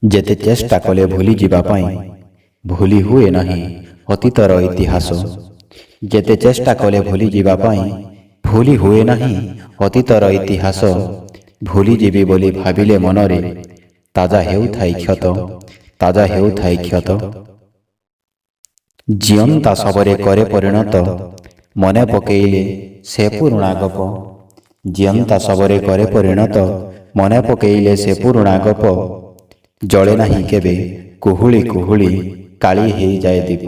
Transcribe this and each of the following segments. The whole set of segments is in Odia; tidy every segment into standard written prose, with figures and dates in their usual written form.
ଯେତେ ଚେଷ୍ଟା କଲେ ଭୁଲି ଯିବା ପାଇଁ ଭୁଲି ହୁଏ ନାହିଁ ଅତୀତର ଇତିହାସ। ଯେତେ ଚେଷ୍ଟା କଲେ ଭୁଲି ଯିବା ପାଇଁ ଭୁଲି ହୁଏ ନାହିଁ ଅତୀତର ଇତିହାସ। ଭୁଲିଯିବି ବୋଲି ଭାବିଲେ ମନରେ ତାଜା ହେଉଥାଏ କ୍ଷତ, ତାଜା ହେଉଥାଏ କ୍ଷତ। ଜିଅନ୍ତା ଶବରେ କରେ ପରିଣତ ମନେ ପକେଇଲେ ସେ ପୁରୁଣା ଗପ। ଜିଅନ୍ତା ଶବରେ କରେ ପରିଣତ ମନେ ପକେଇଲେ ସେ ପୁରୁଣା ଗପ। ଜଳେ ନାହିଁ କେବେ କୁହୁଳି କୁହୁଳି କାଳି ହେଇଯାଏ ଦୀପ।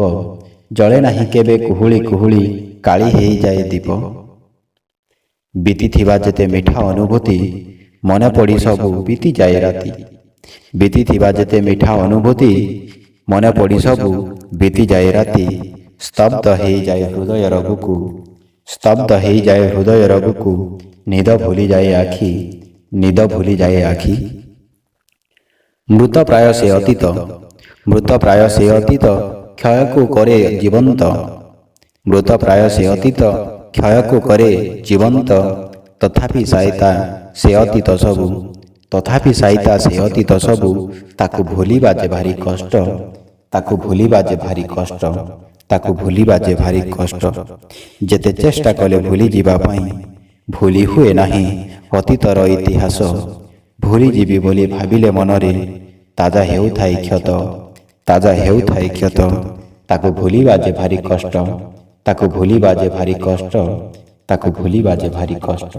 ଜଳେ ନାହିଁ କେବେ କୁହୁଳି କୁହୁଳି କାଳି ହେଇଯାଏ ଦୀପ। ବିତିଥିବା ଯେତେ ମିଠା ଅନୁଭୂତି ମନେ ପଡ଼ି ସବୁ ବିତିଯାଏ ରାତି। ବିତିଥିବା ଯେତେ ମିଠା ଅନୁଭୂତି ମନେ ପଡ଼ି ସବୁ ବିତିଯାଏ ରାତି। ସ୍ତବ୍ଧ ହେଇଯାଏ ହୃଦୟର ବୁକୁ, ସ୍ତବ୍ଧ ହେଇଯାଏ ହୃଦୟର ବୁକୁ। ନିଦ ଭୁଲିଯାଏ ଆଖି, ନିଦ ଭୁଲିଯାଏ ଆଖି। ମୃତ ପ୍ରାୟ ସେ ଅତୀତ, ମୃତ ପ୍ରାୟ ସେ ଅତୀତ କ୍ଷୟକୁ କରେ ଜୀବନ୍ତ। ମୃତ ପ୍ରାୟ ସେ ଅତୀତ କ୍ଷୟକୁ କରେ ଜୀବନ୍ତ। ତଥାପି ସାଇତା ସେ ଅତୀତ ସବୁ, ତଥାପି ସାଇତା ସେ ଅତୀତ ସବୁ। ତାକୁ ଭୁଲିବା ଯେ ଭାରି କଷ୍ଟ, ତାକୁ ଭୁଲିବା ଯେ ଭାରି କଷ୍ଟ, ତାକୁ ଭୁଲିବା ଯେ ଭାରି କଷ୍ଟ। ଯେତେ ଚେଷ୍ଟା କଲେ ଭୁଲି ଯିବା ପାଇଁ ଭୁଲି ହୁଏ ନାହିଁ ଅତୀତର ଇତିହାସ। ଭୁଲିଯିବି ବୋଲି ଭାବିଲେ ମନରେ ତାଜା ହେଉଥାଏ କ୍ଷତ, ତାଜା ହେଉଥାଏ କ୍ଷତ। ତାକୁ ଭୁଲିବା ଯେ ଭାରି କଷ୍ଟ, ତାକୁ ଭୁଲିବା ଯେ ଭାରି କଷ୍ଟ, ତାକୁ ଭୁଲିବା ଯେ ଭାରି କଷ୍ଟ।